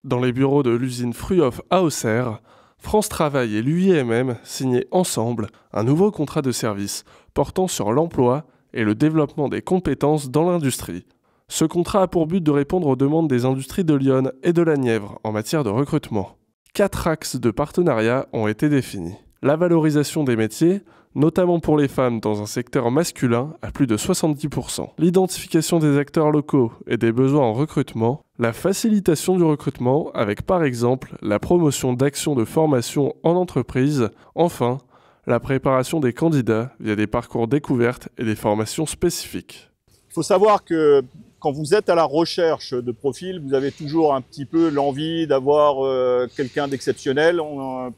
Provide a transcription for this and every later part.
Dans les bureaux de l'usine Fruhoff à Auxerre, France Travail et l'UIMM signaient ensemble un nouveau contrat de service portant sur l'emploi et le développement des compétences dans l'industrie. Ce contrat a pour but de répondre aux demandes des industries de Lyon et de la Nièvre en matière de recrutement. 4 axes de partenariat ont été définis. La valorisation des métiers, notamment pour les femmes dans un secteur masculin à plus de 70%. L'identification des acteurs locaux et des besoins en recrutement. La facilitation du recrutement avec par exemple la promotion d'actions de formation en entreprise. Enfin, la préparation des candidats via des parcours découvertes et des formations spécifiques. Il faut savoir que quand vous êtes à la recherche de profils, vous avez toujours un petit peu l'envie d'avoir quelqu'un d'exceptionnel,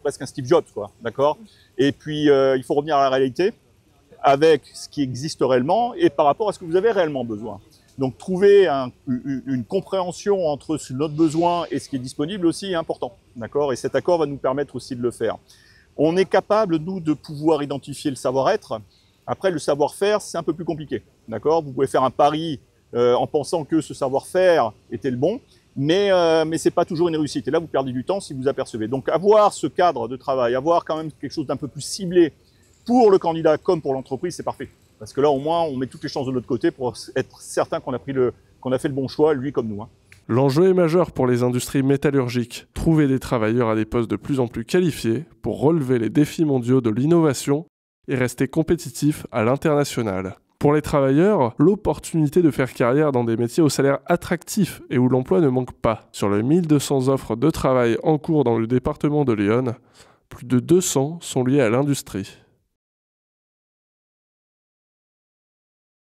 presque un Steve Jobs, quoi, d'accord ? Et puis, il faut revenir à la réalité avec ce qui existe réellement et par rapport à ce que vous avez réellement besoin. Donc, trouver une compréhension entre notre besoin et ce qui est disponible aussi est important, d'accord ? Et cet accord va nous permettre aussi de le faire. On est capable, nous, de pouvoir identifier le savoir-être. Après, le savoir-faire, c'est un peu plus compliqué, d'accord ? Vous pouvez faire un pari en pensant que ce savoir-faire était le bon, mais c'est pas toujours une réussite. Et là, vous perdez du temps si vous apercevez. Donc, avoir ce cadre de travail, avoir quand même quelque chose d'un peu plus ciblé pour le candidat comme pour l'entreprise, c'est parfait. Parce que là, au moins, on met toutes les chances de notre côté pour être certain qu'on a fait le bon choix, lui comme nous. L'enjeu est majeur pour les industries métallurgiques. Trouver des travailleurs à des postes de plus en plus qualifiés pour relever les défis mondiaux de l'innovation et rester compétitif à l'international. Pour les travailleurs, l'opportunité de faire carrière dans des métiers au salaire attractif et où l'emploi ne manque pas. Sur les 1200 offres de travail en cours dans le département de Lyon, plus de 200 sont liées à l'industrie.